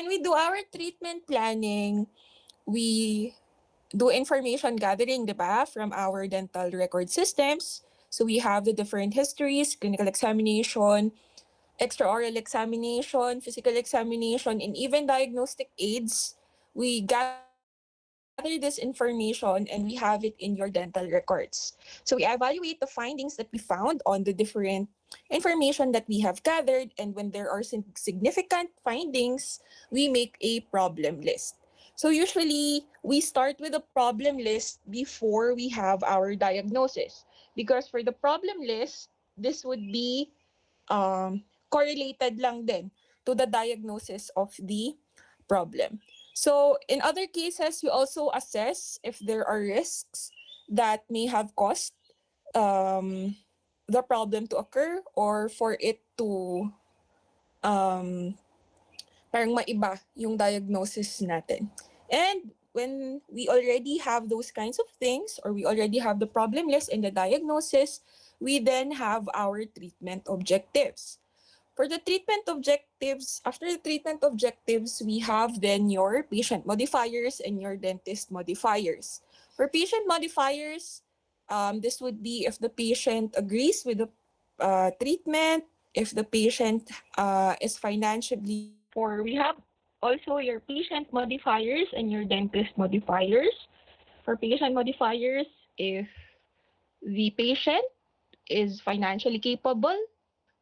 when we do our treatment planning, we do information gathering, di ba, from our dental record systems. So we have the different histories, clinical examination, extraoral examination, physical examination, and even diagnostic aids. We gather this information and we have it in your dental records. So we evaluate the findings that we found on the different information that we have gathered, and when there are significant findings, we make a problem list. So usually we start with a problem list before we have our diagnosis, because for the problem list, this would be correlated lang din to the diagnosis of the problem. So in other cases, we also assess if there are risks that may have caused um, the problem to occur, or for it to um, parang maiba yung diagnosis natin. And when we already have those kinds of things, or we already have the problem list and the diagnosis, we then have our treatment objectives. For the treatment objectives, after the treatment objectives, we have then your patient modifiers and your dentist modifiers. For patient modifiers, this would be if the patient agrees with the treatment, if the patient is financially, or we have also your patient modifiers and your dentist modifiers. For patient modifiers, if the patient is financially capable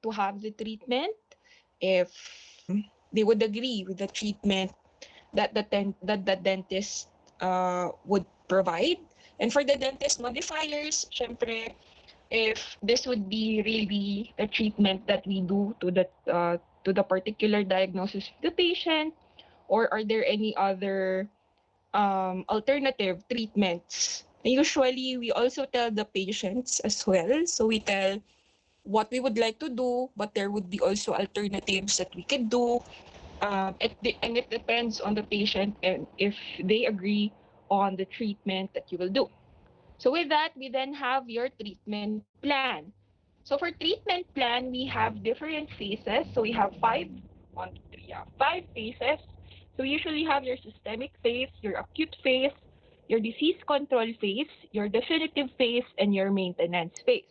to have the treatment, if they would agree with the treatment that the dentist would provide. And for the dentist modifiers, syempre, if this would be really a treatment that we do to the particular diagnosis of the patient, or are there any other alternative treatments. Usually, we also tell the patients as well. So we tell what we would like to do, but there would be also alternatives that we could do. And it depends on the patient and if they agree on the treatment that you will do. So with that, we then have your treatment plan. So for treatment plan, we have different phases. So we have five phases. So we usually have your systemic phase, your acute phase, your disease control phase, your definitive phase, and your maintenance phase.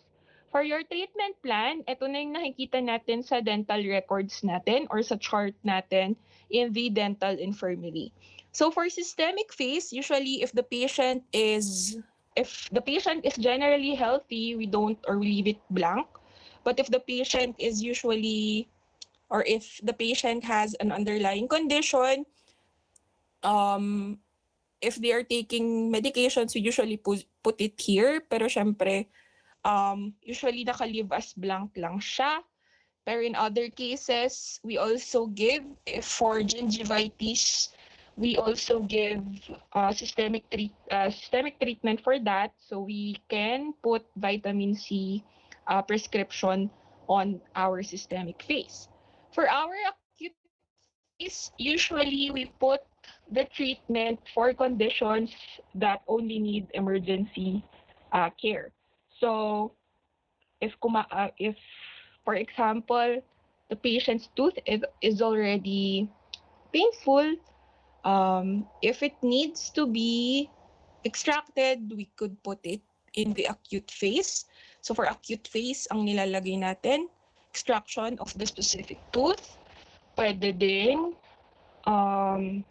For your treatment plan, ito na yung nakikita natin sa dental records natin or sa chart natin in the dental infirmary. So for systemic phase, usually if the patient is generally healthy, we don't, or we leave it blank. But if the patient is usually, or if the patient has an underlying condition, um, if they are taking medications, we usually put it here. Pero syempre, usually naka-leave as blank lang siya. Pero in other cases, we also give, if for gingivitis, we also give systemic treatment for that. So we can put vitamin C prescription on our systemic phase. For our acute phase, usually we put the treatment for conditions that only need emergency care. So if for example the patient's tooth is already painful, if it needs to be extracted, we could put it in the acute phase. So for acute phase, ang nilalagay natin, extraction of the specific tooth. Pwede din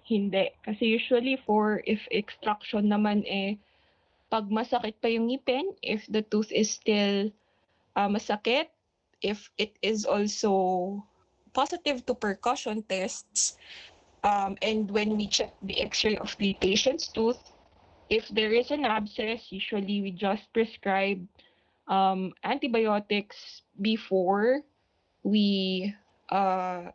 hindi, kasi usually for if extraction naman pag masakit pa yung ngipin, if the tooth is still masakit, if it is also positive to percussion tests, and when we check the x-ray of the patient's tooth, if there is an abscess, usually we just prescribe antibiotics before we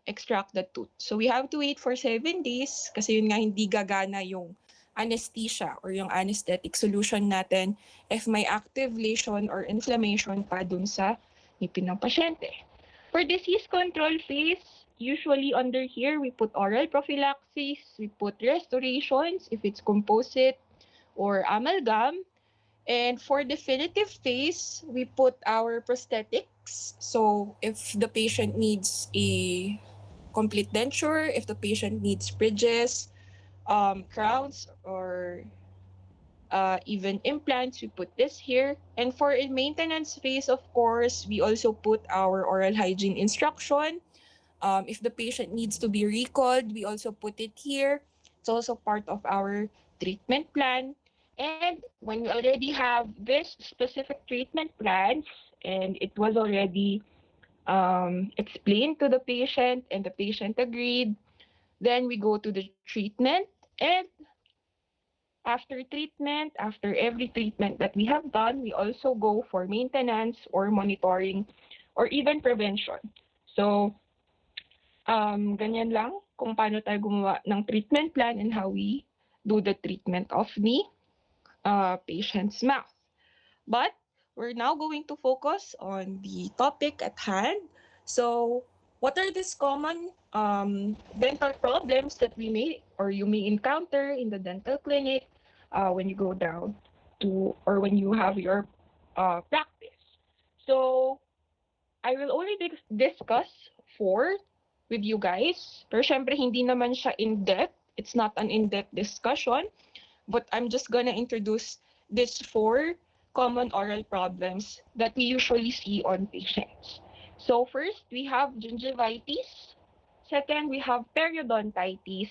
extract the tooth. So we have to wait for 7 days kasi yun nga hindi gagana yung anesthesia or yung anesthetic solution natin if may active lesion or inflammation pa dun sa ngipin ng pasyente. For disease control phase, usually under here, we put oral prophylaxis, we put restorations if it's composite or amalgam. And for definitive phase, we put our prosthetics. So if the patient needs a complete denture, if the patient needs bridges, crowns, or even implants, we put this here. And for in maintenance phase, of course, we also put our oral hygiene instruction. If the patient needs to be recalled, we also put it here. It's also part of our treatment plan. And when we already have this specific treatment plans and it was already explained to the patient and the patient agreed, then we go to the treatment. And after treatment, after every treatment that we have done, we also go for maintenance or monitoring or even prevention. So, ganyan lang kung paano tayo gumawa ng treatment plan and how we do the treatment of the patient's mouth. But we're now going to focus on the topic at hand. So, what are these common dental problems that we may or you may encounter in the dental clinic when you go down to or when you have your practice? So, I will only discuss four with you guys. Pero syempre, hindi naman siya in-depth. It's not an in-depth discussion. But I'm just gonna introduce these four common oral problems that we usually see on patients. So first, we have gingivitis. Second, we have periodontitis.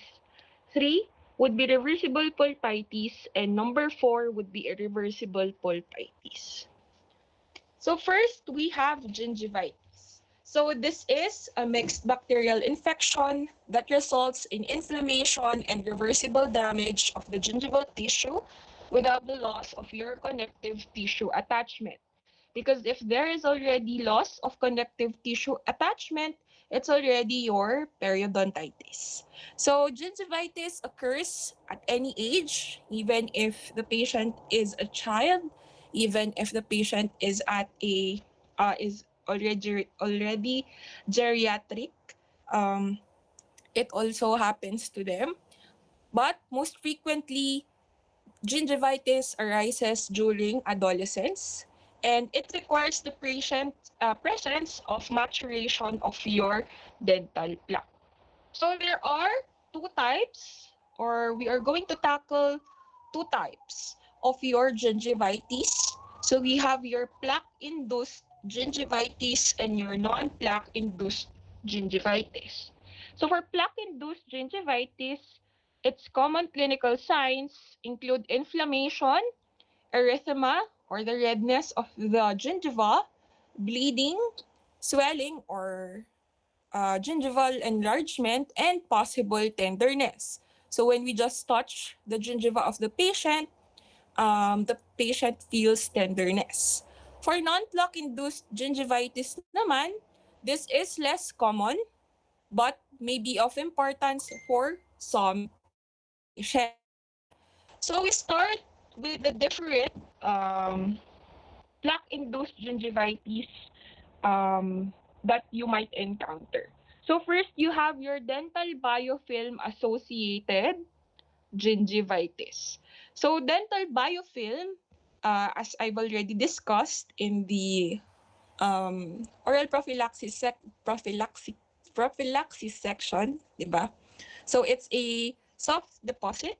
Three would be reversible pulpitis. And number four would be irreversible pulpitis. So first, we have gingivitis. So this is a mixed bacterial infection that results in inflammation and reversible damage of the gingival tissue without the loss of your connective tissue attachment. Because if there is already loss of connective tissue attachment, it's already your periodontitis. So gingivitis occurs at any age, even if the patient is a child, even if the patient is at a is already geriatric. Um, it also happens to them. But most frequently, gingivitis arises during adolescence, and it requires the presence of maturation of your dental plaque. So there are two types, or we are going to tackle two types of your gingivitis. So we have your plaque-induced gingivitis and your non-plaque-induced gingivitis. So for plaque-induced gingivitis, its common clinical signs include inflammation, erythema or the redness of the gingiva, bleeding, swelling or gingival enlargement, and possible tenderness. So when we just touch the gingiva of the patient feels tenderness. For non-plaque-induced gingivitis naman, this is less common but may be of importance for some patients. So we start with the different plaque-induced gingivitis that you might encounter. So first, you have your dental biofilm associated gingivitis. So dental biofilm, as I've already discussed in the oral prophylaxis section, di ba? So it's a soft deposit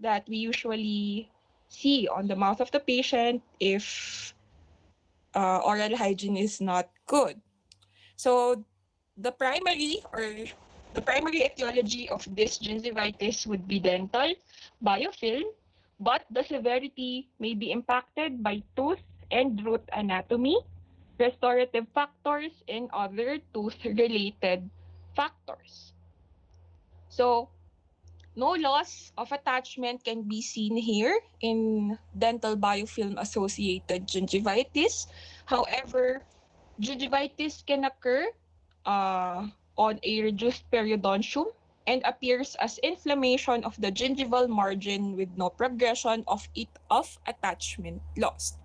that we usually see on the mouth of the patient if oral hygiene is not good. So the primary or the primary etiology of this gingivitis would be dental biofilm, but the severity may be impacted by tooth and root anatomy, restorative factors, and other tooth-related factors. So no loss of attachment can be seen here in dental biofilm associated gingivitis. However, gingivitis can occur on a reduced periodontium and appears as inflammation of the gingival margin with no progression of attachment lost.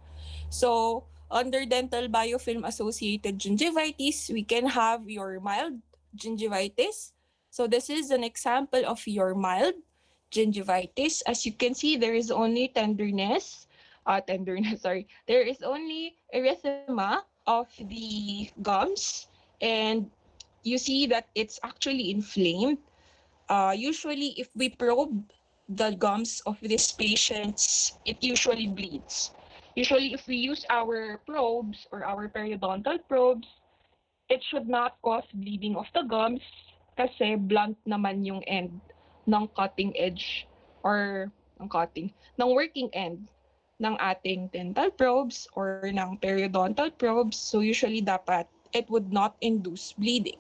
So, under dental biofilm associated gingivitis, we can have your mild gingivitis. So, this is an example of your mild gingivitis. As you can see, there is only sorry. There is only erythema of the gums and you see that it's actually inflamed. Usually, if we probe the gums of these patients, it usually bleeds. Usually, if we use our probes or our periodontal probes, it should not cause bleeding of the gums kasi blunt naman yung end ng cutting edge or ng working end ng ating dental probes or ng periodontal probes. So usually dapat it would not induce bleeding.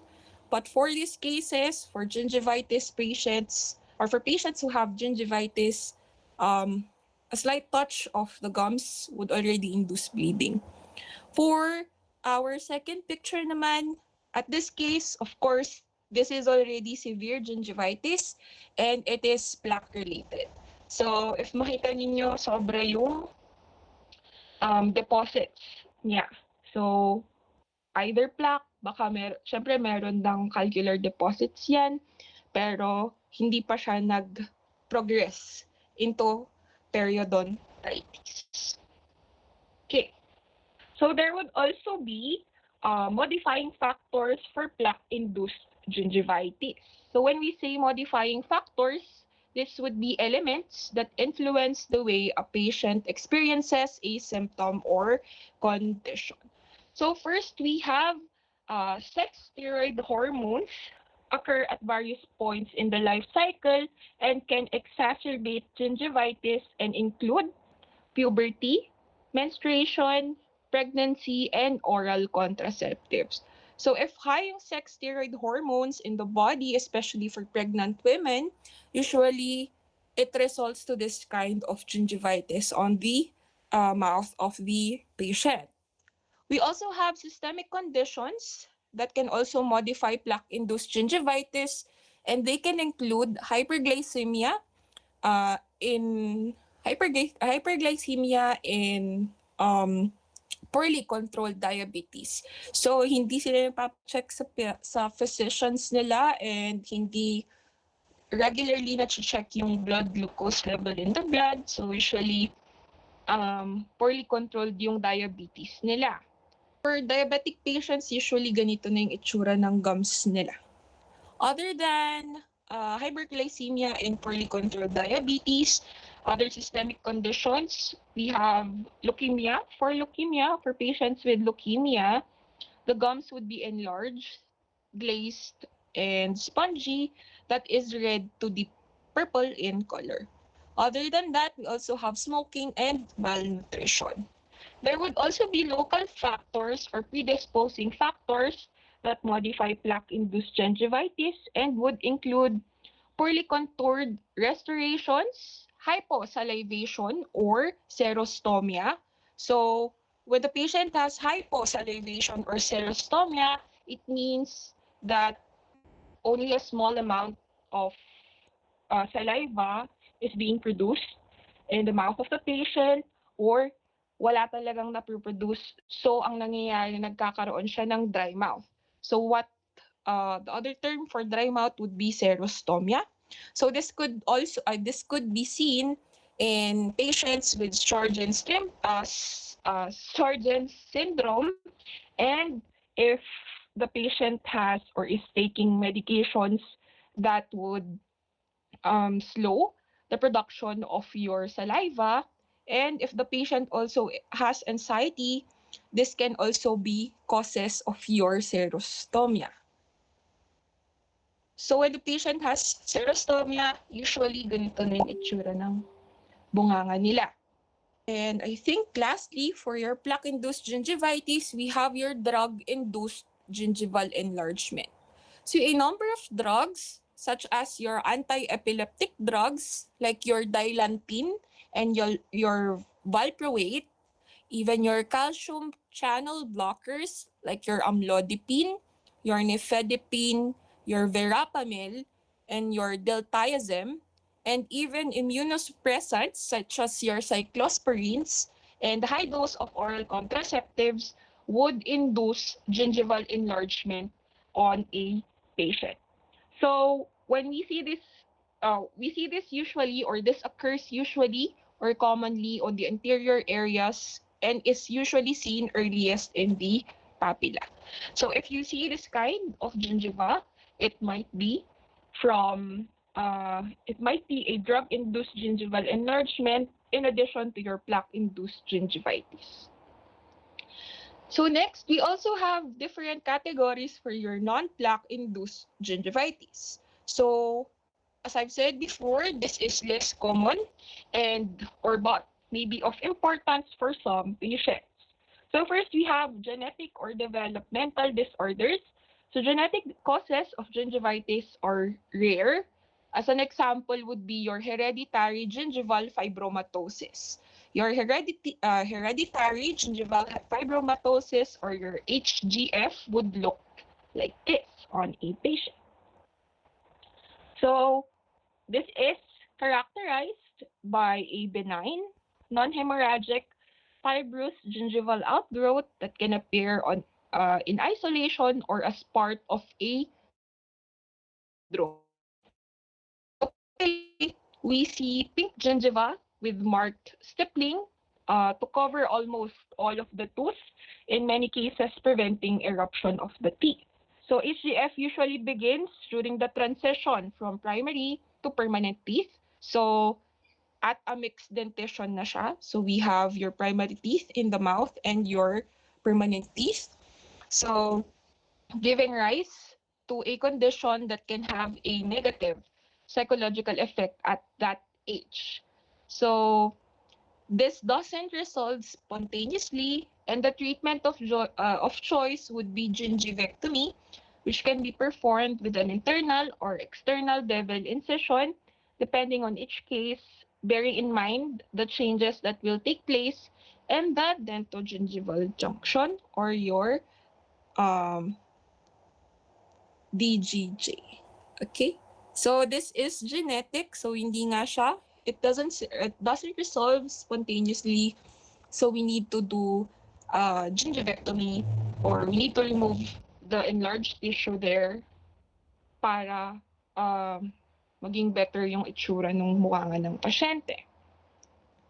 But for these cases, for gingivitis patients or for patients who have gingivitis, a slight touch of the gums would already induce bleeding. For our second picture naman, at this case, of course, this is already severe gingivitis and it is plaque related. So, if makita ninyo, sobra yung deposits niya. So, either plaque, baka syempre meron ng calcular deposits yan, pero hindi pa siya nag-progress into periodontitis. Okay. So there would also be modifying factors for plaque-induced gingivitis. So when we say modifying factors, this would be elements that influence the way a patient experiences a symptom or condition. So first, we have sex steroid hormones occur at various points in the life cycle and can exacerbate gingivitis and include puberty, menstruation, pregnancy, and oral contraceptives. So if high yung sex steroid hormones in the body, especially for pregnant women, usually it results to this kind of gingivitis on the mouth of the patient. We also have systemic conditions that can also modify plaque-induced gingivitis, and they can include hyperglycemia, in hyperglycemia in poorly controlled diabetes. So hindi sila nagpa-check sa physicians nila and hindi regularly na-check yung blood glucose level in the blood. So usually poorly controlled yung diabetes nila. For diabetic patients, usually ganito na yung itsura ng gums nila. Other than hyperglycemia and poorly controlled diabetes, other systemic conditions, we have leukemia. For leukemia, for patients with leukemia, the gums would be enlarged, glazed, and spongy that is red to deep purple in color. Other than that, we also have smoking and malnutrition. There would also be local factors or predisposing factors that modify plaque-induced gingivitis and would include poorly contoured restorations, hyposalivation, or xerostomia. So, when the patient has hyposalivation or xerostomia, it means that only a small amount of saliva is being produced in the mouth of the patient or wala talagang na-produce. So, ang nangyayari, nagkakaroon siya ng dry mouth. So, the other term for dry mouth would be xerostomia. So, this could be seen in patients with Sjögren's syndrome, and if the patient has or is taking medications that would slow the production of your saliva. And if the patient also has anxiety, this can also be causes of your xerostomia. So when the patient has xerostomia, usually ganito na yung itsura ng bunganga nila. And I think lastly, for your plaque-induced gingivitis, we have your drug-induced gingival enlargement. So a number of drugs, such as your anti-epileptic drugs, like your Dilantin and your valproate, even your calcium channel blockers, like your amlodipine, your nifedipine, your verapamil, and your diltiazem, and even immunosuppressants such as your cyclosporins and high dose of oral contraceptives would induce gingival enlargement on a patient. So when we see this usually, or this occurs usually or commonly on the anterior areas and is usually seen earliest in the papilla. So if you see this kind of gingiva, it might be from it might be a drug-induced gingival enlargement in addition to your plaque-induced gingivitis. So next, we also have different categories for your non-plaque-induced gingivitis. So as I've said before, this is less common and or but maybe of importance for some patients. So first, we have genetic or developmental disorders. So genetic causes of gingivitis are rare. As an example would be your hereditary gingival fibromatosis. Your hereditary gingival fibromatosis or your HGF would look like this on a patient. So this is characterized by a benign, non-hemorrhagic, fibrous gingival outgrowth that can appear on in isolation or as part of a syndrome. So typically, we see pink gingiva with marked stippling to cover almost all of the tooth, in many cases preventing eruption of the teeth. So HGF usually begins during the transition from primary to permanent teeth. So at a mixed dentition na siya. So we have your primary teeth in the mouth and your permanent teeth. So giving rise to a condition that can have a negative psychological effect at that age. So this doesn't resolve spontaneously, and the treatment of choice would be gingivectomy, which can be performed with an internal or external bevel incision, depending on each case, bearing in mind the changes that will take place and the dentogingival junction or your um, DGJ. Okay? So this is genetic, so hindi nga siya. It doesn't resolve spontaneously. So we need to do gingivectomy or we need to remove the enlarged tissue there para maging better yung itsura ng mukha nga ng pasyente.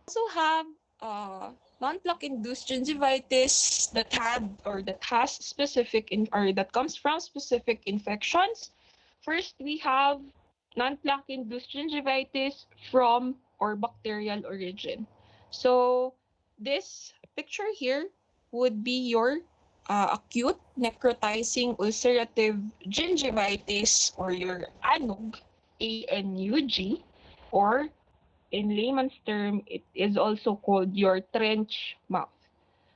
Also have non-plaque induced gingivitis that has specific or that comes from specific infections. First, we have non-plaque induced gingivitis from or bacterial origin. So this picture here would be your acute necrotizing ulcerative gingivitis or your ANUG, ANUG, or in layman's term, it is also called your trench mouth.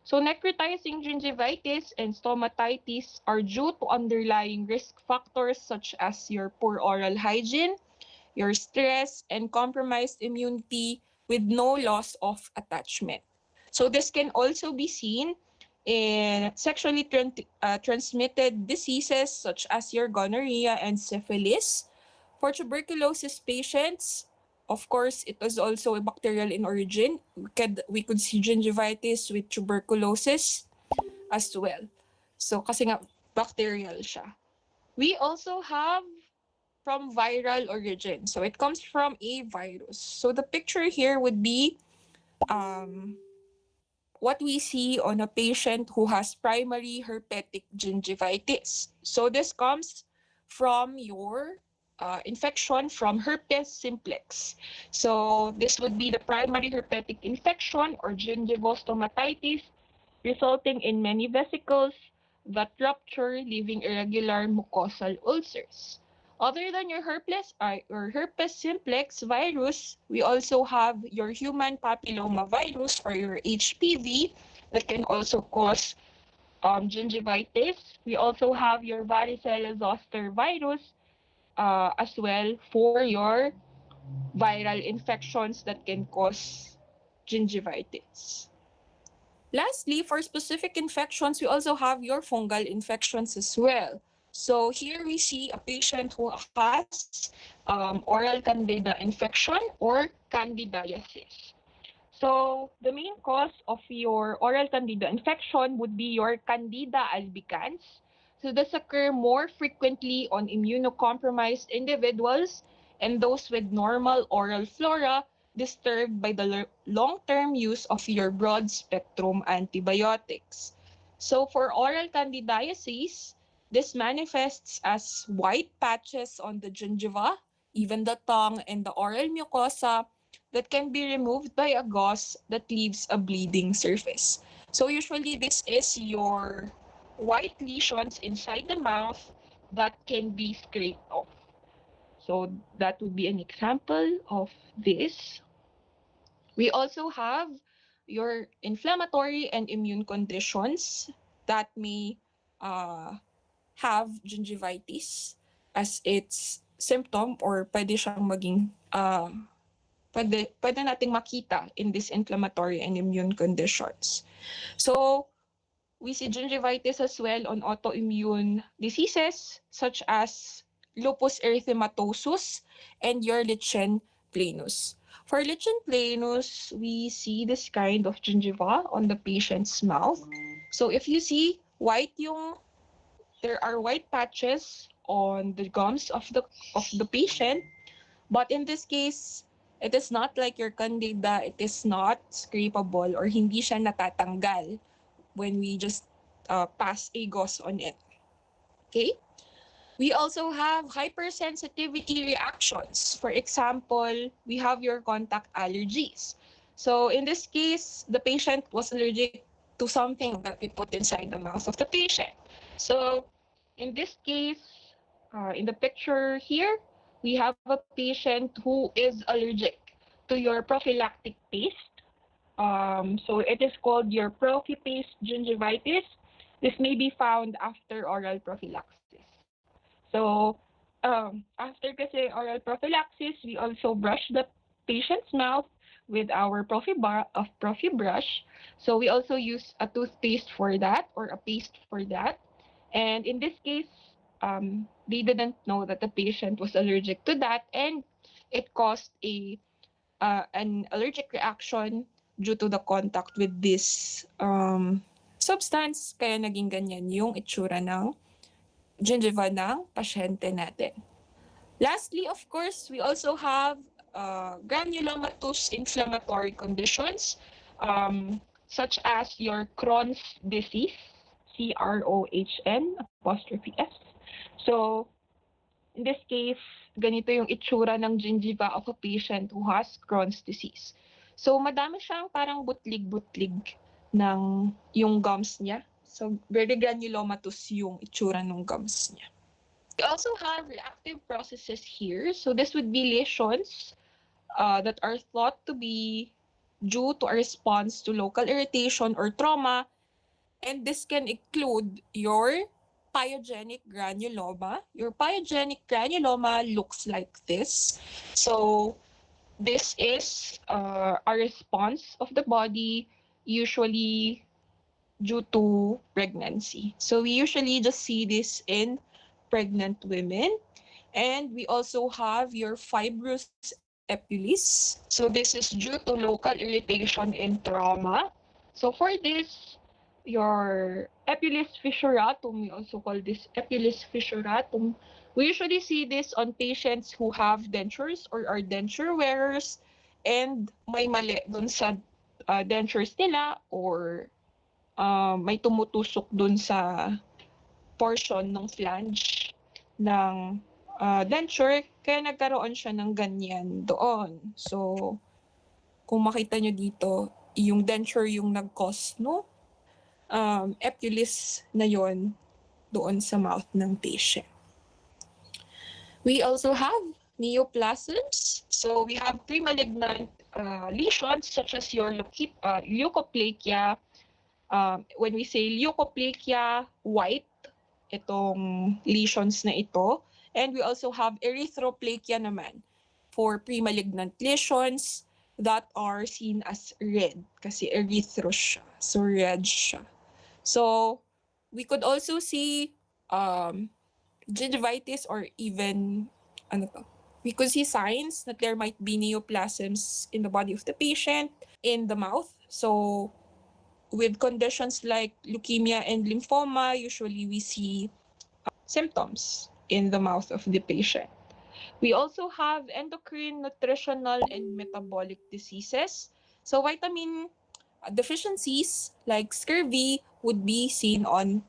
So necrotizing gingivitis and stomatitis are due to underlying risk factors such as your poor oral hygiene, your stress, and compromised immunity with no loss of attachment. So this can also be seen in sexually transmitted diseases such as your gonorrhea and syphilis. For tuberculosis patients, of course, it was also a bacterial in origin. We could see gingivitis with tuberculosis as well. So kasi nga bacterial siya. We also have from viral origin. So it comes from a virus. So the picture here would be um, what we see on a patient who has primary herpetic gingivitis. So this comes from your infection from herpes simplex. So this would be the primary herpetic infection or gingivostomatitis, resulting in many vesicles that rupture, leaving irregular mucosal ulcers. Other than your herpes simplex virus, we also have your human papilloma virus or your HPV that can also cause gingivitis. We also have your varicella zoster virus as well for your viral infections that can cause gingivitis. Lastly, for specific infections, we also have your fungal infections as well. So here we see a patient who has oral candida infection or candidiasis. So the main cause of your oral candida infection would be your candida albicans. So this occur more frequently on immunocompromised individuals and those with normal oral flora disturbed by the long-term use of your broad-spectrum antibiotics. So for oral candidiasis, this manifests as white patches on the gingiva, even the tongue and the oral mucosa that can be removed by a gauze that leaves a bleeding surface. So usually this is your white lesions inside the mouth that can be scraped off. So that would be an example of this. We also have your inflammatory and immune conditions that may uh, have gingivitis as its symptom, or pwede siyang maging pwede nating makita in these inflammatory and immune conditions. So we see gingivitis as well on autoimmune diseases such as lupus erythematosus and your lichen planus. For lichen planus, we see this kind of gingiva on the patient's mouth. So if you see there are white patches on the gums of the patient, but in this case, it is not like your candida, it is not scrapable or hindi siya natatanggal when we just pass a gauze on it. Okay? We also have hypersensitivity reactions. For example, we have your contact allergies. So in this case, the patient was allergic to something that we put inside the mouth of the patient. So in this case, in the picture here, we have a patient who is allergic to your prophylactic paste. So it is called your prophy-paste gingivitis. This may be found after oral prophylaxis. So after kasi oral prophylaxis, we also brush the patient's mouth with our prophy brush. So we also use a toothpaste for that, or a paste for that. And in this case, they didn't know that the patient was allergic to that, and it caused an allergic reaction due to the contact with this substance. Kaya naging ganyan yung itsura ng gingiva ng pasyente natin. Lastly, of course, we also have granulomatous inflammatory conditions, such as your Crohn's disease, CROHN''S. So, in this case, ganito yung itsura ng gingiva of a patient who has Crohn's disease. So, madami siyang parang butlig-butlig ng yung gums niya. So, very granulomatous yung itsura ng gums niya. We also have reactive processes here. So this would be lesions that are thought to be due to a response to local irritation or trauma. And this can include your pyogenic granuloma. Your pyogenic granuloma looks like this. So this is a response of the body, usually due to pregnancy. So we usually just see this in pregnant women. And we also have your fibrous epulis. So this is due to local irritation and trauma. So for this, your epulis fissuratum, we also call this epulis fissuratum. We usually see this on patients who have dentures or are denture wearers, and may mali dun sa dentures nila, or may tumutusok dun sa portion ng flange ng denture, kaya nagkaroon siya ng ganyan doon. So, kung makita nyo dito, yung denture yung nag-cause, no? Epulis na yon doon sa mouth ng patient. We also have neoplasms. So, we have pre-malignant lesions such as your leukoplakia. When we say leukoplakia, white, itong lesions na ito. And we also have erythroplakia naman for pre-malignant lesions that are seen as red kasi erythro siya. So red siya. So we could also see gingivitis, or even we could see signs that there might be neoplasms in the body of the patient in the mouth. So with conditions like leukemia and lymphoma, usually we see symptoms in the mouth of the patient. We also have endocrine, nutritional, and metabolic diseases. So vitamin deficiencies like scurvy would be seen on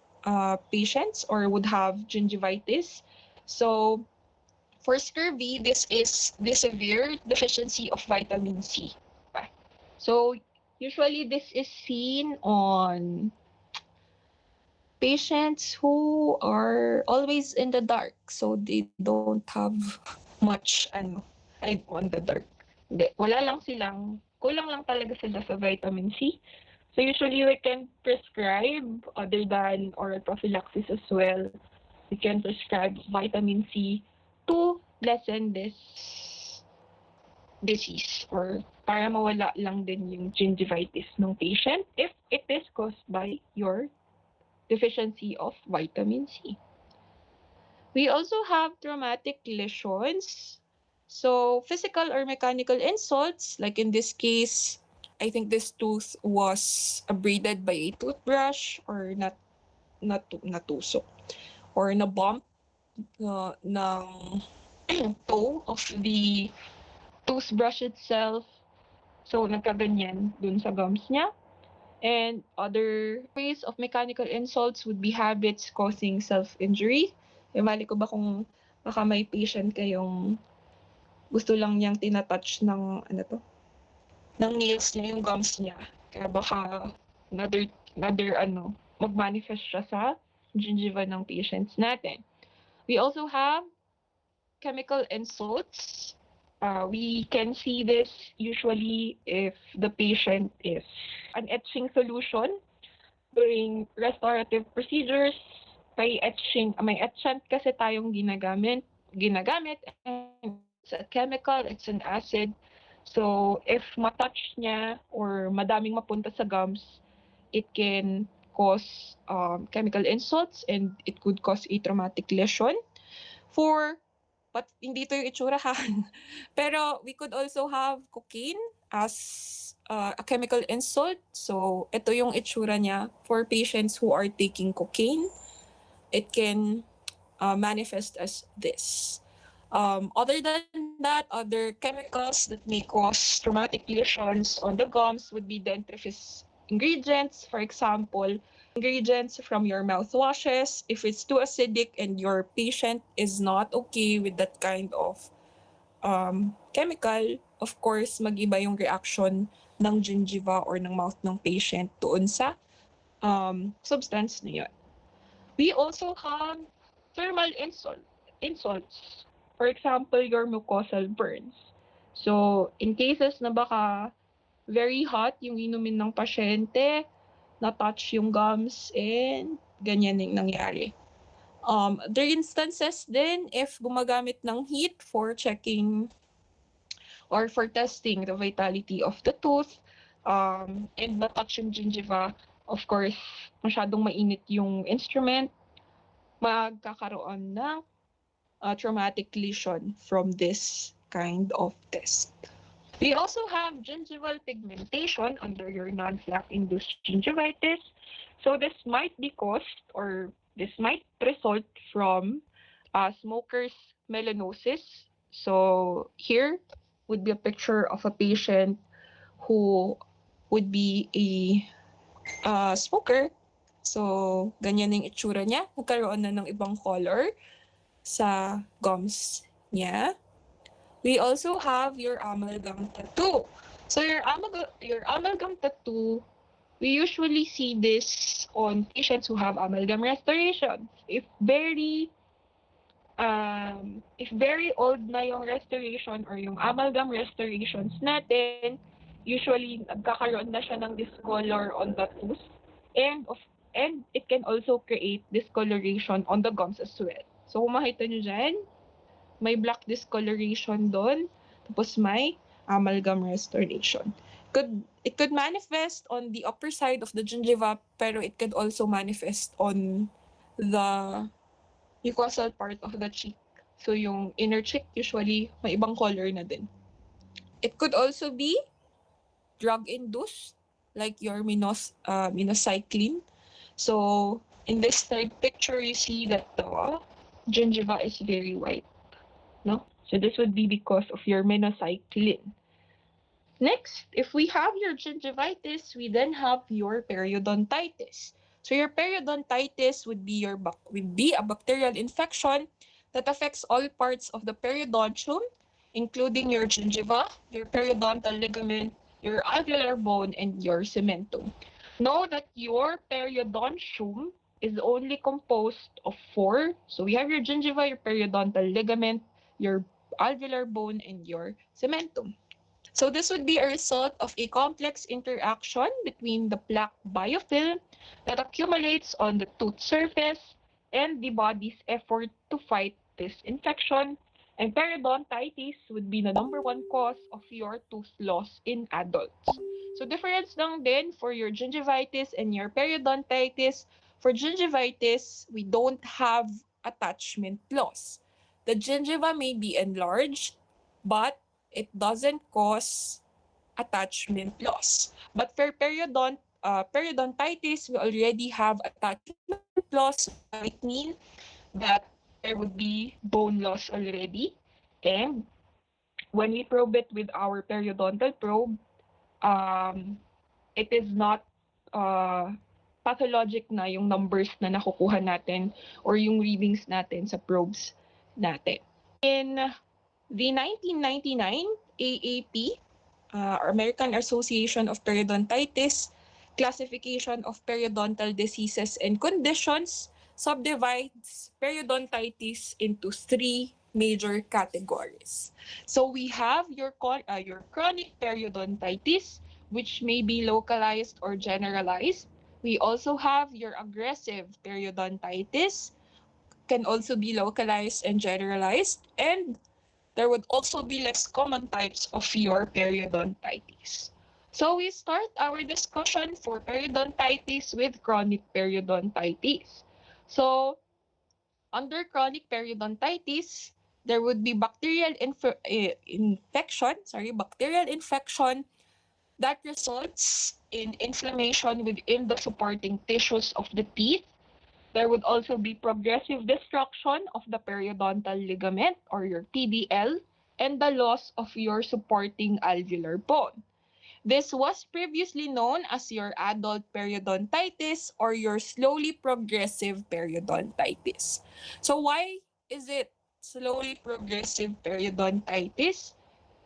patients or would have gingivitis. So for scurvy, this is the severe deficiency of vitamin C. Okay. So usually this is seen on patients who are always in the dark. So they don't have much hide on the dark. Hindi, wala lang silang, kulang lang talaga sila sa vitamin C. So usually we can prescribe other than oral prophylaxis as well. We can prescribe vitamin C to lessen this disease or para mawala lang din yung gingivitis ng patient if it is caused by your deficiency of vitamin C. We also have traumatic lesions. So physical or mechanical insults, like in this case, I think this tooth was abraded by a toothbrush or natusok or na-bump ng toe of the toothbrush itself. So nagkaganyan dun sa gums niya. And other ways of mechanical insults would be habits causing self-injury. Mali ko ba kung baka may patient kayong gusto lang niyang tinatouch ng ng nails niya, yung gums niya. Kaya baka another mag-manifest siya sa gingiva ng patients natin. We also have chemical insults. We can see this usually if the patient is an etching solution during restorative procedures. May etchant kasi tayong ginagamit, and it's a chemical, it's an acid. So if matouch niya or madaming mapunta sa gums, it can cause chemical insults and it could cause a traumatic lesion. But hindi to yung itsura ha. Pero we could also have cocaine as a chemical insult. So ito yung itsura niya for patients who are taking cocaine. It can manifest as this. Other than that, other chemicals that may cause traumatic lesions on the gums would be dentifrice ingredients. For example, ingredients from your mouthwashes. If it's too acidic and your patient is not okay with that kind of chemical, of course, mag-iba yung reaction ng gingiva or ng mouth ng patient doon sa substance na yun. We also have thermal insults. For example, your mucosal burns. So, in cases na baka very hot yung inumin ng pasyente, na-touch yung gums, and ganyan yung nangyari. There are instances din if gumagamit ng heat for checking or for testing the vitality of the tooth, and na-touch yung gingiva, of course, masyadong mainit yung instrument, magkakaroon ng traumatic lesion from this kind of test. We also have gingival pigmentation under your non-plaque-induced gingivitis. So this might be caused or this might result from smoker's melanosis. So here would be a picture of a patient who would be a smoker. So ganyan yung itsura niya. Nagkaroon na ng ibang color sa gums niya. We also have your amalgam tattoo. So your amalgam tattoo, we usually see this on patients who have amalgam restoration. If very old na yung restoration or yung amalgam restorations natin, usually nagkakaroon na siya ng discolor on the tooth, and it can also create discoloration on the gums as well. So kung makita nyo dyan, may black discoloration doon, tapos may amalgam restoration. It could manifest on the upper side of the gingiva, pero it could also manifest on the mucosal part of the cheek. So yung inner cheek, usually may ibang color na din. It could also be drug-induced, like your minocycline. So in this third picture, you see that the gingiva is very white. No? So this would be because of your minocycline. Next, if we have your gingivitis, we then have your periodontitis. So your periodontitis would be a bacterial infection that affects all parts of the periodontium, including your gingiva, your periodontal ligament, your alveolar bone, and your cementum. Know that your periodontium is only composed of four. So we have your gingiva, your periodontal ligament, your alveolar bone, and your cementum. So this would be a result of a complex interaction between the plaque biofilm that accumulates on the tooth surface and the body's effort to fight this infection. And periodontitis would be the number one cause of your tooth loss in adults. So difference lang din for your gingivitis and your periodontitis. For gingivitis, we don't have attachment loss. The gingiva may be enlarged, but it doesn't cause attachment loss. But for periodontitis, we already have attachment loss. That might mean that there would be bone loss already. And when we probe it with our periodontal probe, um, it is not pathologic na yung numbers na nakukuha natin or yung readings natin sa probes natin. In the 1999 AAP, American Association of Periodontitis, classification of periodontal diseases and conditions subdivides periodontitis into three major categories. So we have your chronic periodontitis, which may be localized or generalized. We also have your aggressive periodontitis, can also be localized and generalized, and there would also be less common types of your periodontitis. So we start our discussion for periodontitis with chronic periodontitis. So under chronic periodontitis, there would be bacterial infection that results in inflammation within the supporting tissues of the teeth. There would also be progressive destruction of the periodontal ligament or your PDL and the loss of your supporting alveolar bone. This was previously known as your adult periodontitis or your slowly progressive periodontitis. So why is it slowly progressive periodontitis?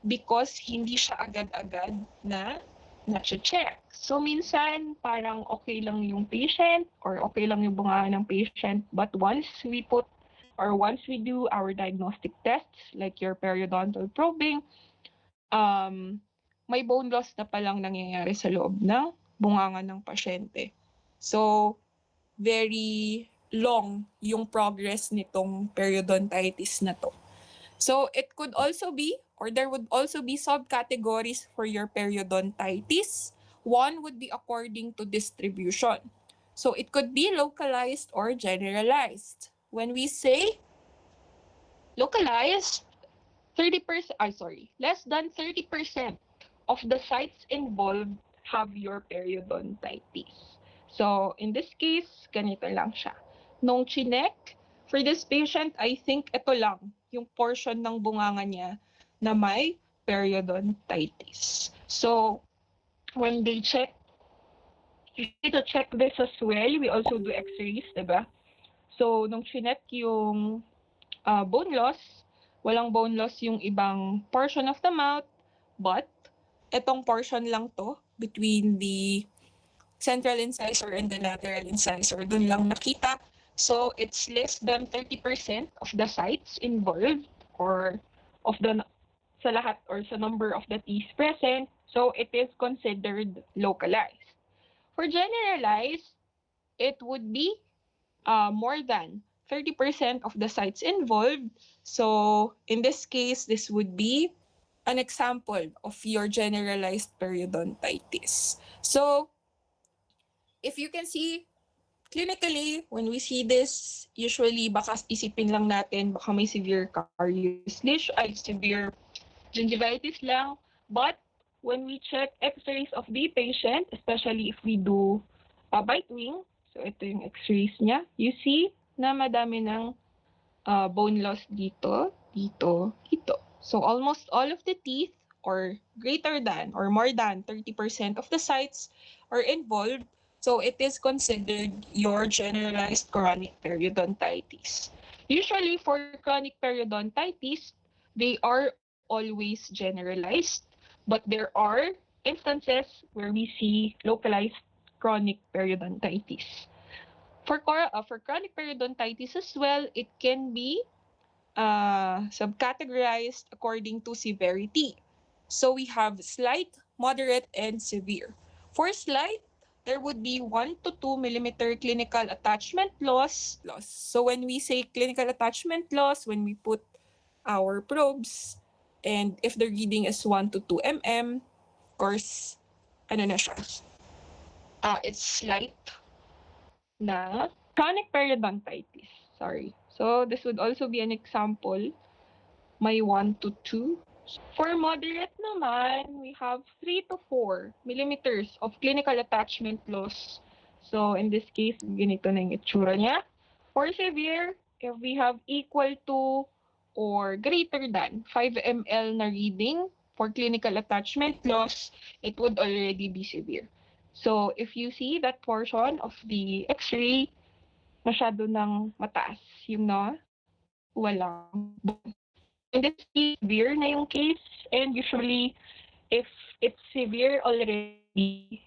Because hindi siya agad-agad na na-check. So minsan parang okay lang yung patient or okay lang yung bunganga ng patient, but once we do our diagnostic tests like your periodontal probing, may bone loss na palang nangyayari sa loob ng bunganga ng pasyente. So very long yung progress nitong periodontitis na to. So it could also be, or there would also be subcategories for your periodontitis. One would be according to distribution. So it could be localized or generalized. When we say localized, less than 30% of the sites involved have your periodontitis. So in this case, ganito lang siya. Nung chinek, for this patient, I think ito lang yung portion ng bunganga niya na may periodontitis. So when they check, you need to check this as well. We also do x-rays, diba? So nung chinek yung bone loss, walang bone loss yung ibang portion of the mouth, but etong portion lang to between the central incisor and the lateral incisor, dun lang nakita. So it's less than 30% of the sites involved or of the sa lahat or sa number of the teeth present. So it is considered localized. For generalized, it would be more than 30% of the sites involved. So in this case, this would be an example of your generalized periodontitis. So if you can see, clinically, when we see this, usually baka isipin lang natin baka may severe severe gingivitis lang. But when we check x-rays of the patient, especially if we do bite wing, so ito yung x-rays niya, you see na madami ng bone loss dito, dito, dito. So almost all of the teeth or greater than or more than 30% of the sites are involved, so it is considered your generalized chronic periodontitis. Usually for chronic periodontitis, they are always generalized, but there are instances where we see localized chronic periodontitis. For chronic periodontitis as well, it can be subcategorized according to severity. So we have slight, moderate, and severe. For slight, there would be 1 to 2 millimeter clinical attachment loss. So when we say clinical attachment loss, when we put our probes, and if the reading is 1 to 2 mm, of course, ano na siya? It's slight na chronic periodontitis. Sorry. So this would also be an example, may 1 to 2. For moderate naman, we have 3 to 4 millimeters of clinical attachment loss. So in this case, ganito na yung itsura niya. For severe, if we have equal to or greater than 5 ml na reading for clinical attachment loss, it would already be severe. So if you see that portion of the x-ray, masyado nang mataas yung walang bone. So in this case, severe na yung case, and usually if it's severe already,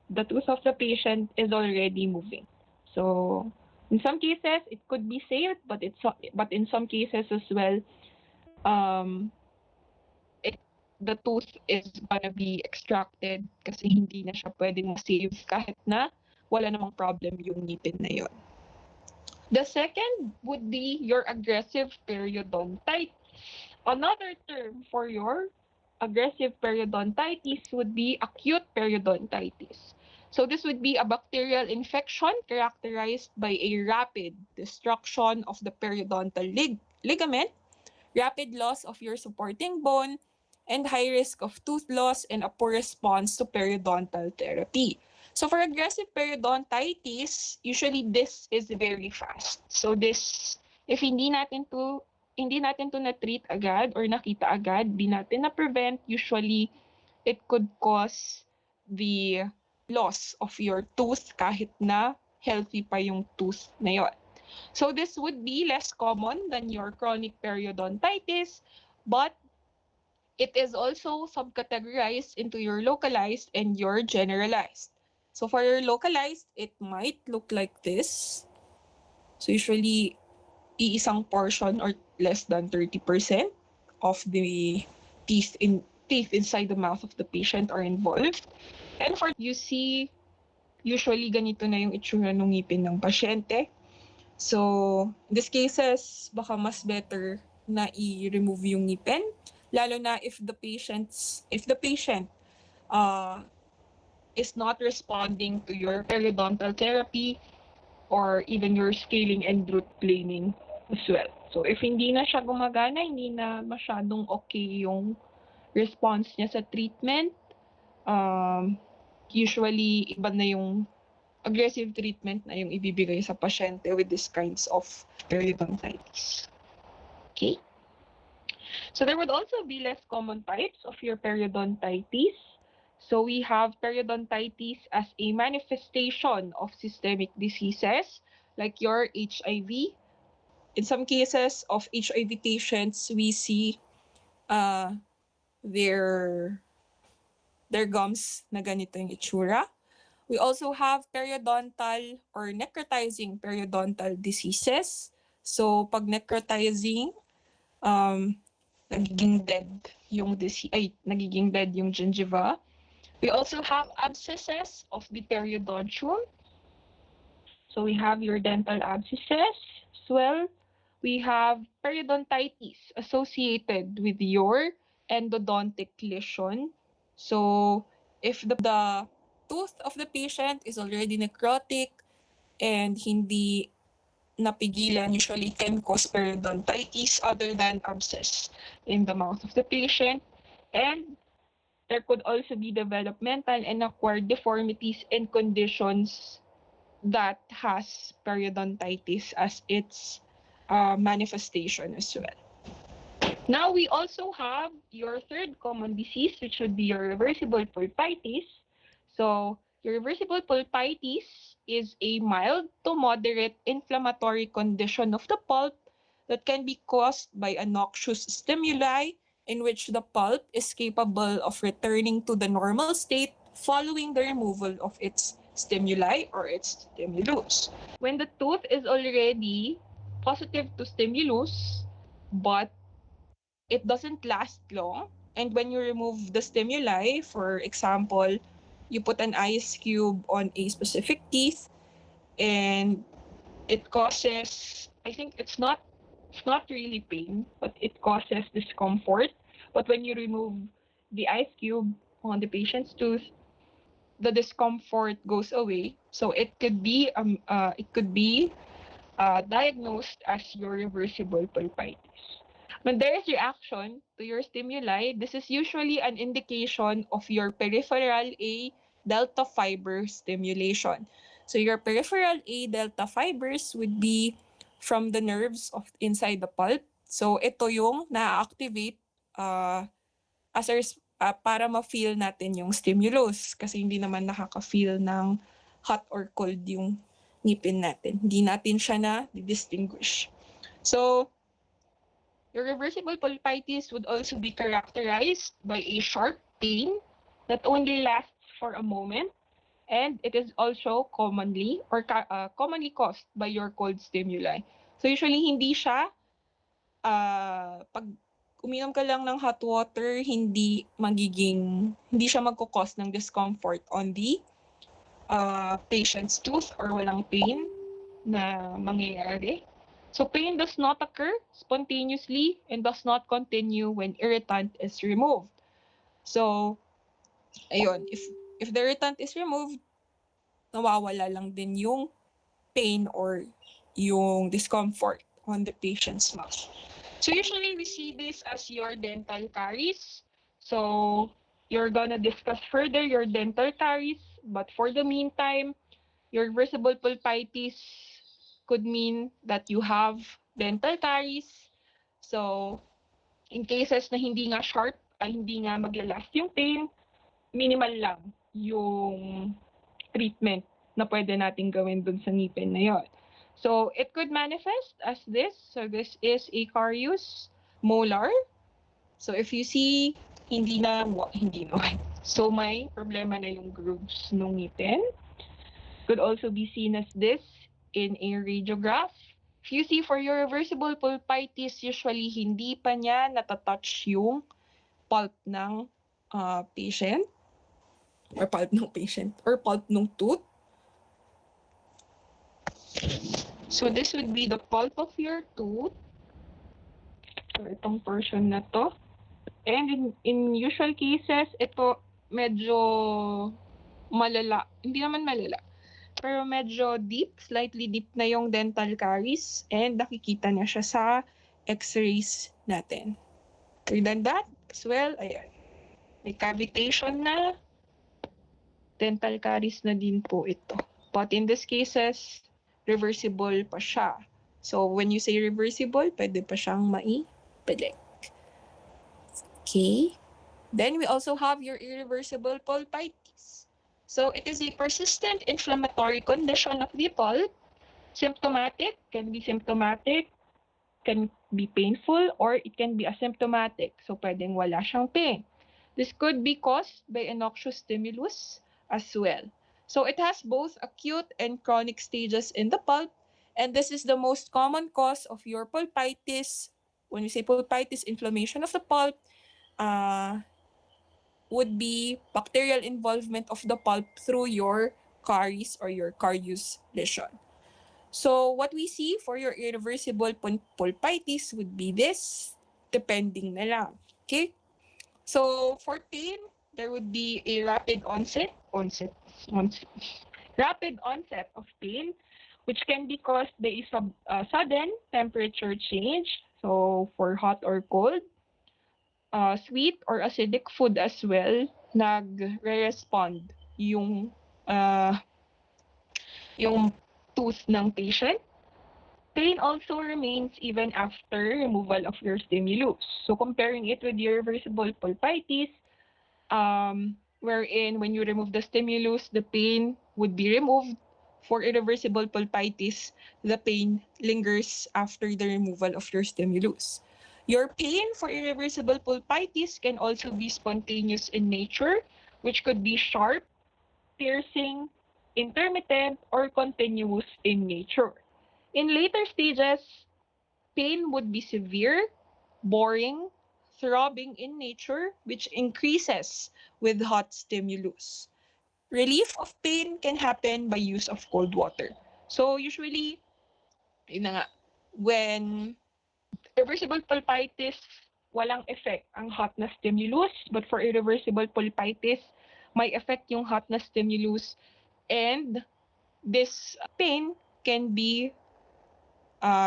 the tooth of the patient is already moving. So in some cases, it could be saved, but in some cases as well, um, it the tooth is gonna be extracted kasi hindi na siya pwedeng ma-save kahit na wala namang problem yung ngipin na yon. The second would be your aggressive periodontitis. Another term for your aggressive periodontitis would be acute periodontitis. So this would be a bacterial infection characterized by a rapid destruction of the periodontal ligament, rapid loss of your supporting bone, and high risk of tooth loss and a poor response to periodontal therapy. So for aggressive periodontitis, usually this is very fast. So this, if hindi natin to na-treat agad or nakita agad, di natin na-prevent, usually it could cause the loss of your tooth kahit na healthy pa yung tooth na yon. So this would be less common than your chronic periodontitis, but it is also subcategorized into your localized and your generalized. So for your localized, it might look like this. So usually, iisang portion or less than 30% of the teeth inside the mouth of the patient are involved. And for you see, usually ganito na yung itsura ng ngipin ng pasyente. So, in these cases, baka mas better na i-remove yung ngipin, lalo na if the patient is not responding to your periodontal therapy or even your scaling and root planing as well. So, if hindi na siya gumagana, hindi na masyadong okay yung response niya sa treatment, usually iba na yung aggressive treatment na yung ibibigay sa pasyente with these kinds of periodontitis. Okay? So there would also be less common types of your periodontitis. So we have periodontitis as a manifestation of systemic diseases like your HIV. In some cases of HIV patients, we see their gums na ganito yung itsura. We also have periodontal or necrotizing periodontal diseases. So pag necrotizing, nagiging dead yung gingiva. We also have abscesses of the periodontium. So we have your dental abscesses as well. We have periodontitis associated with your endodontic lesion. So if the tooth of the patient is already necrotic and hindi napigilan, usually can cause periodontitis other than abscess in the mouth of the patient. And there could also be developmental and acquired deformities and conditions that has periodontitis as its manifestation as well. Now we also have your third common disease, which would be your reversible pulpitis. So your reversible pulpitis is a mild to moderate inflammatory condition of the pulp that can be caused by a noxious stimuli in which the pulp is capable of returning to the normal state following the removal of its stimuli or its stimulus. When the tooth is already positive to stimulus, but it doesn't last long. And when you remove the stimuli, for example, you put an ice cube on a specific teeth and it causes, I think it's not really pain, but it causes discomfort. But when you remove the ice cube on the patient's tooth, the discomfort goes away. So it could be diagnosed as your reversible pulpitis. When there is reaction to your stimuli, this is usually an indication of your peripheral A delta fiber stimulation. So your peripheral A delta fibers would be from the nerves of inside the pulp. So ito yung na-activate para ma-feel natin yung stimulus kasi hindi naman nakaka-feel ng hot or cold yung ngipin natin. Hindi natin siya na-distinguish. So, your reversible pulpitis would also be characterized by a sharp pain that only lasts for a moment, and it is also commonly caused by your cold stimuli. So usually hindi siya pag uminom ka lang ng hot water, hindi siya magko-cause ng discomfort on the patient's tooth or walang pain na mangyayari. So pain does not occur spontaneously and does not continue when irritant is removed. So, ayun, if the irritant is removed, nawawala lang din yung pain or yung discomfort on the patient's mouth. So usually we see this as your dental caries. So you're gonna discuss further your dental caries, but for the meantime, your reversible pulpitis could mean that you have dental caries. So in cases na hindi nga sharp, hindi nga maglalast yung pain, minimal lang yung treatment na pwede nating gawin dun sa ngipin na yon. So, it could manifest as this. So, this is a carious molar. So, if you see, hindi na. So, may problema na yung grooves ng ngipin. Could also be seen as this in a radiograph. If you see for your reversible pulpitis, usually hindi pa niya natatouch yung pulp ng patient or pulp ng tooth. So this would be the pulp of your tooth. So itong portion na to. And in usual cases, ito medyo malala. Hindi naman malala. Pero medyo deep, slightly deep na yung dental caries. And nakikita na siya sa x-rays natin. Other than that, as well, ayan. May cavitation na. Dental caries na din po ito. But in these cases, reversible pa siya. So, when you say reversible, pwede pa siyang maibalik. Okay. Then, we also have your irreversible pulpitis. So, it is a persistent inflammatory condition of the pulp. Symptomatic, can be symptomatic, can be painful, or it can be asymptomatic. So, pwedeng wala siyang pain. This could be caused by a noxious stimulus as well. So it has both acute and chronic stages in the pulp, and this is the most common cause of your pulpitis. When we say pulpitis, inflammation of the pulp would be bacterial involvement of the pulp through your caries or your carious lesion. So what we see for your irreversible pulpitis would be this, depending na lang. Okay? So for pain, there would be a rapid onset of pain, which can be caused by a sudden temperature change. So for hot or cold, sweet or acidic food as well, nagre-respond yung tooth ng patient. pain also remains even after removal of your stimulus. So comparing it with irreversible pulpitis, wherein when you remove the stimulus, the pain would be removed. For irreversible pulpitis, the pain lingers after the removal of your stimulus. Your pain for irreversible pulpitis can also be spontaneous in nature, which could be sharp, piercing, intermittent, or continuous in nature. In later stages, pain would be severe, boring, throbbing in nature, which increases with hot stimulus. Relief of pain can happen by use of cold water. So usually, yun na nga, when irreversible pulpitis, walang effect ang hot na stimulus, but for irreversible pulpitis, may effect yung hot na stimulus, and this pain can be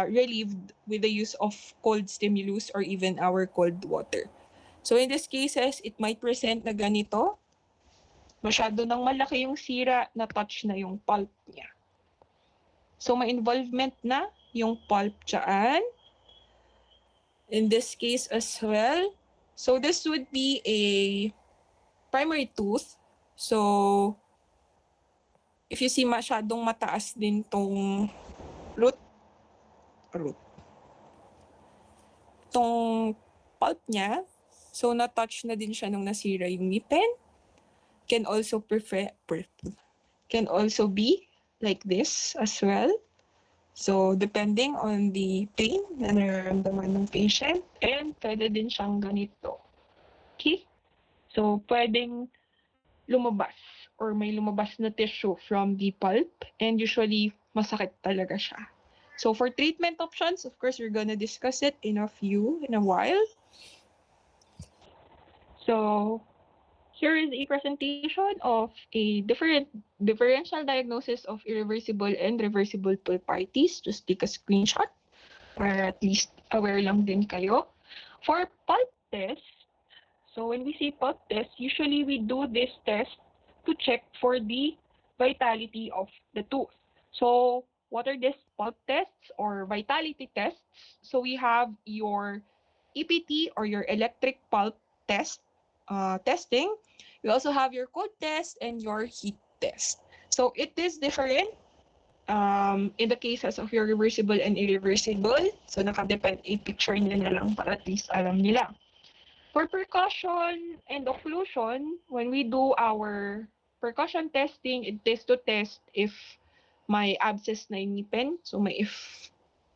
relieved with the use of cold stimulus or even our cold water. So in these cases, it might present na ganito. Masyado nang malaki yung sira, na-touch na yung pulp niya. So may involvement na yung pulp dyan. In this case as well. So this would be a primary tooth. So if you see masyadong mataas din tong root, tong pulp niya. So na-touch na din siya nung nasira yung ngipin. Can also be like this as well. So depending on the pain na nararamdaman ng patient, and pwede din siyang ganito. Okay? So pwedeng lumabas or may lumabas na tissue from the pulp, and usually masakit talaga siya. So for treatment options, of course, we're gonna discuss it in a while. So here is a presentation of a differential diagnosis of irreversible and reversible pulpitis. Just take a screenshot para at least aware lang din kayo. For pulp test, so when we say pulp test, usually we do this test to check for the vitality of the tooth. So what are these pulp tests or vitality tests? So we have your EPT or your electric pulp test testing. We also have your cold test and your heat test. So it is different in the cases of your reversible and irreversible. So nakadepend, i-picture nila na lang para at least alam nila. For percussion and occlusion, when we do our percussion testing, it is to test if may abscess na yung ngipin. So may if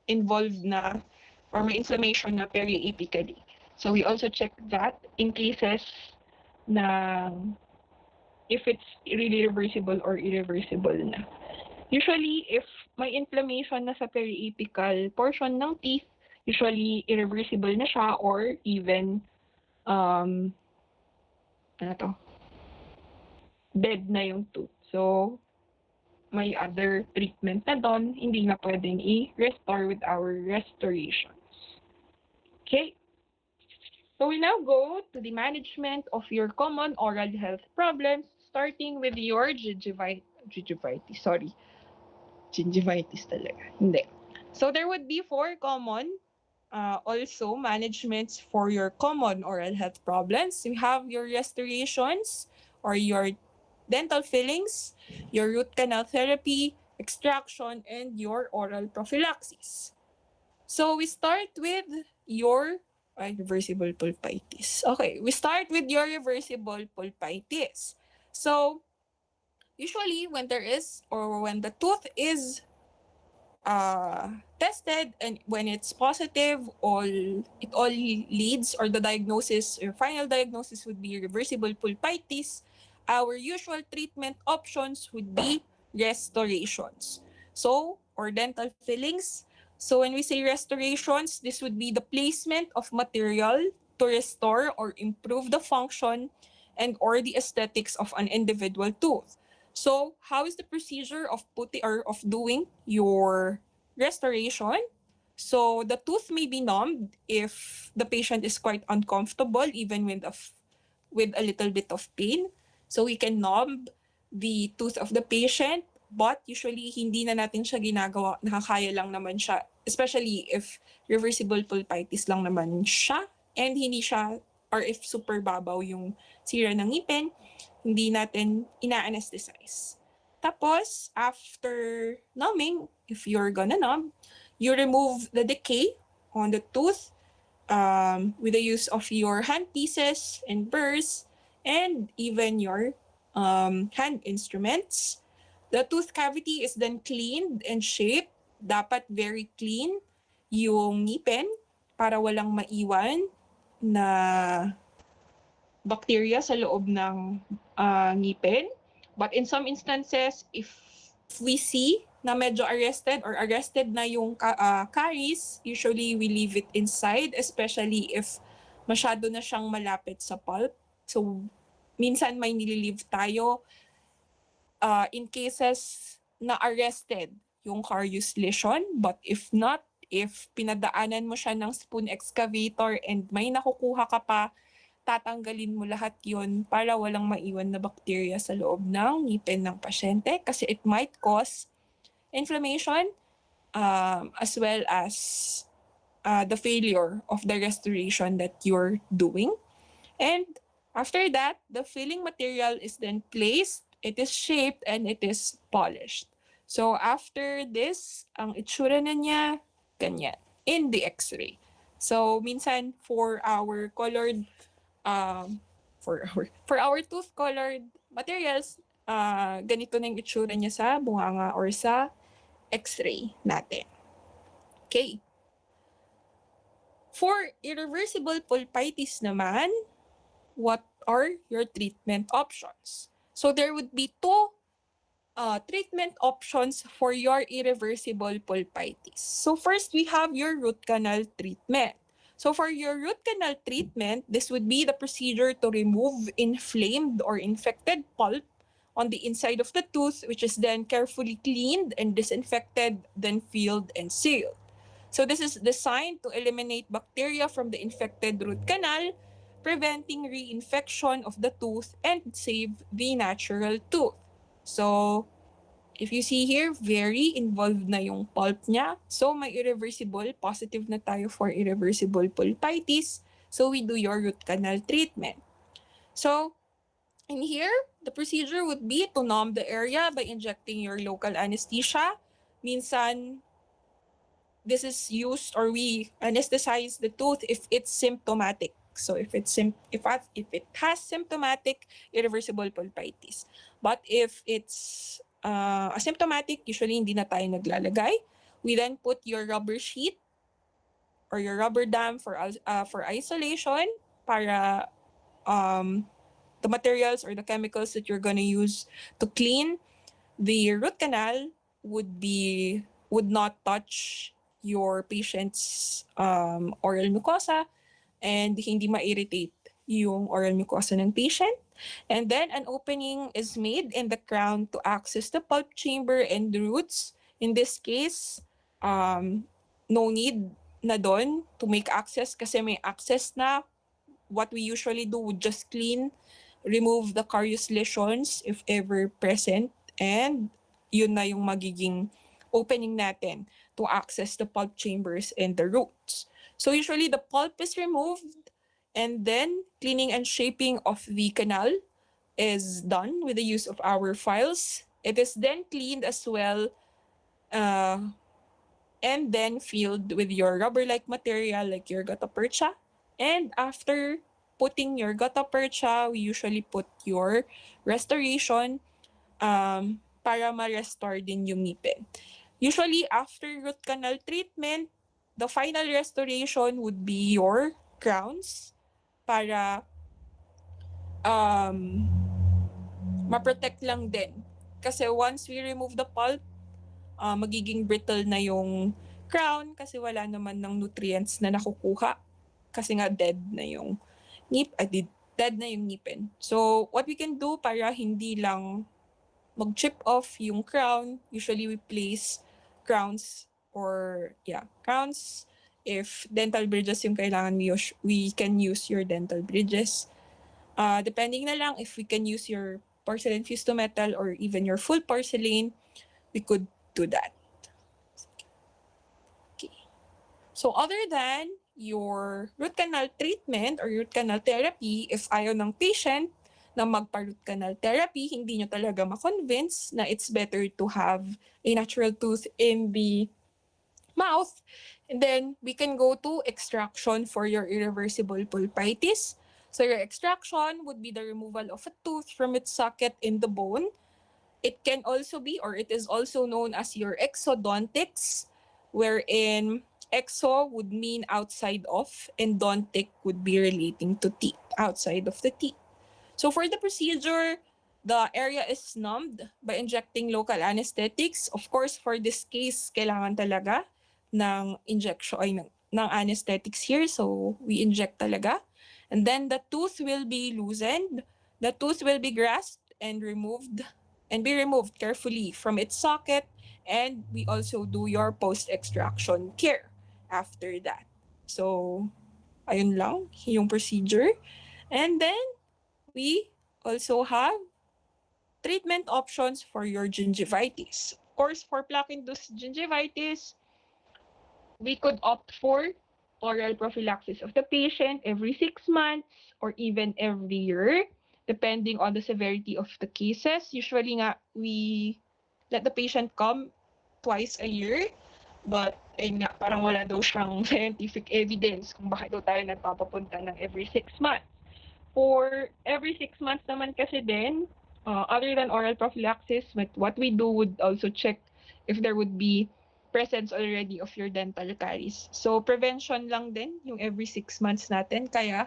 involved na or may inflammation na periapically. So we also check that in cases na if it's really reversible or irreversible na. Usually, if may inflammation na sa periapical portion ng teeth, usually irreversible na siya or even dead na yung tooth. So, may other treatment na doon, hindi na pwedeng i-restore with our restorations. Okay? So we now go to the management of your common oral health problems, starting with your gingivitis talaga. Hindi. So there would be 4 common also managements for your common oral health problems. You have your restorations or your dental fillings, your root canal therapy, extraction, and your oral prophylaxis. So we start with your reversible pulpitis. Okay, we start with your reversible pulpitis. So usually when there is or when the tooth is tested and when it's positive, it all leads or the diagnosis or final diagnosis would be reversible pulpitis. Our usual treatment options would be restorations. So, or dental fillings. So when we say restorations, this would be the placement of material to restore or improve the function and or the aesthetics of an individual tooth. So how is the procedure of doing your restoration? So the tooth may be numbed if the patient is quite uncomfortable, even with a little bit of pain. So we can numb the tooth of the patient, but usually hindi na natin siya ginagawa, nakakaya lang naman siya especially if reversible pulpitis lang naman siya and hindi siya, or if super babaw yung sira ng ngipin, hindi natin ina-anesthetize. Tapos, after numbing, if you're gonna numb, you remove the decay on the tooth with the use of your hand pieces and burrs and even your hand instruments. The tooth cavity is then cleaned and shaped. Dapat very clean yung ngipin para walang maiwan na bacteria sa loob ng ngipin. But in some instances, if we see na medyo arrested na yung caries, usually we leave it inside, especially if masyado na siyang malapit sa pulp. So, minsan may nililive tayo in cases na arrested yung carious lesion. But if not, if pinadaanan mo siya ng spoon excavator and may nakukuha ka pa, tatanggalin mo lahat yun para walang maiwan na bacteria sa loob ng ngipin ng pasyente kasi it might cause inflammation as well as the failure of the restoration that you're doing. And after that, the filling material is then placed, it is shaped, and it is polished. So after this, ang itsura na niya, ganyan, in the x-ray. So minsan for our colored for our tooth colored materials, ganito na yung itsura niya sa bunganga or sa x-ray natin. Okay. For irreversible pulpitis naman, what are your treatment options? So there would be two treatment options for your irreversible pulpitis. So first, we have your root canal treatment. So for your root canal treatment, this would be the procedure to remove inflamed or infected pulp on the inside of the tooth, which is then carefully cleaned and disinfected, then filled and sealed. So this is designed to eliminate bacteria from the infected root canal, preventing reinfection of the tooth and save the natural tooth. So if you see here, very involved na yung pulp niya. So may irreversible, positive na tayo for irreversible pulpitis. So we do your root canal treatment. So in here, the procedure would be to numb the area by injecting your local anesthesia. Minsan, this is used or we anesthetize the tooth if it's symptomatic. So if it has symptomatic irreversible pulpitis. But if it's asymptomatic, usually hindi na tayo naglalagay. We then put your rubber sheet or your rubber dam for isolation para the materials or the chemicals that you're gonna use to clean the root canal would not touch your patient's oral mucosa and hindi ma-irritate yung oral mucosa ng patient. And then an opening is made in the crown to access the pulp chamber and the roots. In this case, no need na doon to make access kasi may access na. What we usually do would just clean, remove the carious lesions if ever present, and yun na yung magiging opening natin to access the pulp chambers and the roots. So usually the pulp is removed and then cleaning and shaping of the canal is done with the use of our files. It is then cleaned as well and then filled with your rubber-like material like your gutta percha. And after putting your gutta percha, we usually put your restoration para ma-restore din yung ngipin. Usually, after root canal treatment, the final restoration would be your crowns para ma-protect lang din. Kasi once we remove the pulp, magiging brittle na yung crown kasi wala naman ng nutrients na nakukuha kasi nga dead na yung ngipin. So, what we can do para hindi lang mag-chip off yung crown, usually we place crowns. If dental bridges yung kailangan, we can use your dental bridges. Depending na lang if we can use your porcelain fused to metal or even your full porcelain, we could do that. Okay. So other than your root canal treatment or root canal therapy, if ayaw ng patient na magpa-root canal therapy, hindi nyo talaga ma-convince na it's better to have a natural tooth in the mouth, and then we can go to extraction for your irreversible pulpitis. So your extraction would be the removal of a tooth from its socket in the bone. It can also be, or it is also known as your exodontics, wherein exo would mean outside of, and dontic would be relating to teeth, outside of the teeth. So for the procedure, the area is numbed by injecting local anesthetics. Of course, for this case, kailangan talaga ng injection ay ng anesthetics here. So we inject talaga. And then the tooth will be loosened. The tooth will be grasped and be removed carefully from its socket. And we also do your post-extraction care after that. So, ayun lang yung procedure. And then, we also have treatment options for your gingivitis. Of course, for plaque-induced gingivitis, we could opt for oral prophylaxis of the patient every 6 months or even every year, depending on the severity of the cases. Usually nga, we let the patient come twice a year, but ayun nga, parang wala daw siyang scientific evidence kung bakit daw tayo nagpapapunta ng every 6 months. For every 6 months naman kasi din, other than oral prophylaxis, what we do would also check if there would be presence already of your dental caries. So, prevention lang din yung every 6 months natin. Kaya,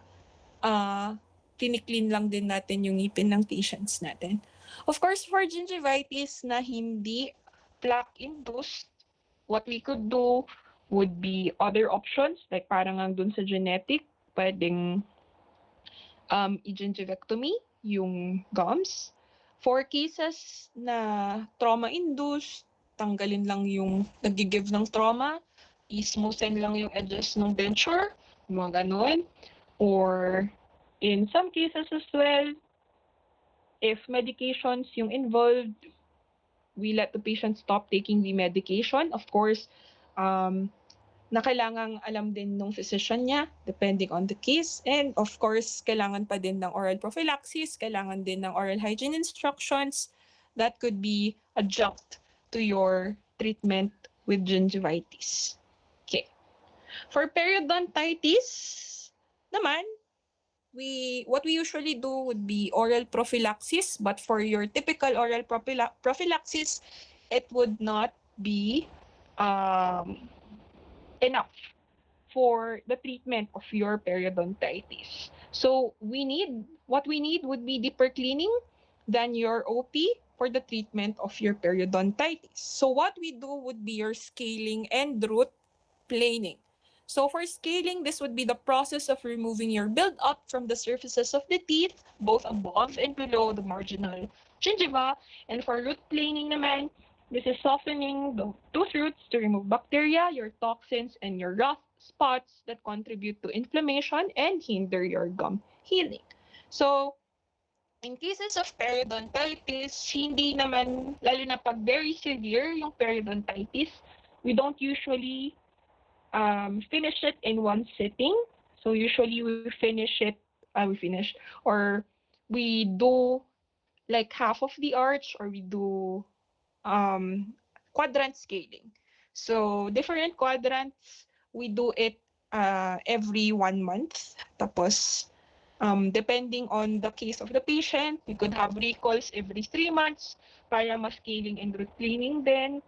kiniklin lang din natin yung ngipin ng patients natin. Of course, for gingivitis na hindi plaque-induced, what we could do would be other options, like parang ang dun sa genetic, pwedeng i-gingivectomy, yung gums. For cases na trauma-induced, tanggalin lang yung nag-give ng trauma, i-smoothen lang yung edges ng denture, mga ganun. Or in some cases as well, if medications yung involved, we let the patient stop taking the medication. Of course, na kailangang alam din ng physician niya, depending on the case. And of course, kailangan pa din ng oral prophylaxis, kailangan din ng oral hygiene instructions that could be adjunct to your treatment with gingivitis. Okay. For periodontitis naman, what we usually do would be oral prophylaxis, but for your typical oral prophylaxis, it would not be enough for the treatment of your periodontitis. So what we need would be deeper cleaning than your OP for the treatment of your periodontitis. So what we do would be your scaling and root planing. So for scaling, this would be the process of removing your buildup from the surfaces of the teeth, both above and below the marginal gingiva. And for root planing naman, this is softening the tooth roots to remove bacteria, your toxins, and your rough spots that contribute to inflammation and hinder your gum healing. So, in cases of periodontitis, hindi naman, lalo na pag very severe yung periodontitis, we don't usually finish it in one sitting. So usually or we do like half of the arch, or we do quadrant scaling. So different quadrants, we do it every 1 month. Tapos, depending on the case of the patient, we could have recalls every 3 months para ma-scaling and root cleaning din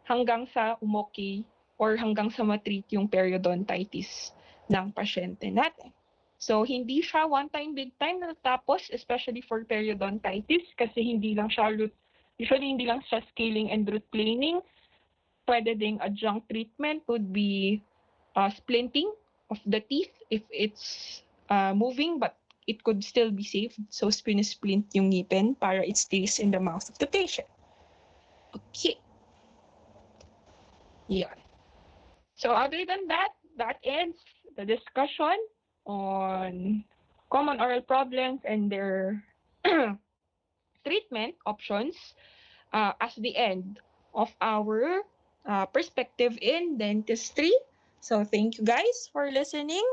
hanggang sa umokay or hanggang sa matreat yung periodontitis ng pasyente natin. So, hindi siya one-time, big-time na natapos, especially for periodontitis, kasi usually hindi lang siya scaling and root planing. Pwede ding adjunct treatment would be splinting of the teeth if it's moving, but it could still be saved. So, splint yung ngipin para it stays in the mouth of the patient. Okay. Yeah. So other than that, that ends the discussion on common oral problems and their treatment options as the end of our perspective in dentistry So thank you guys for listening.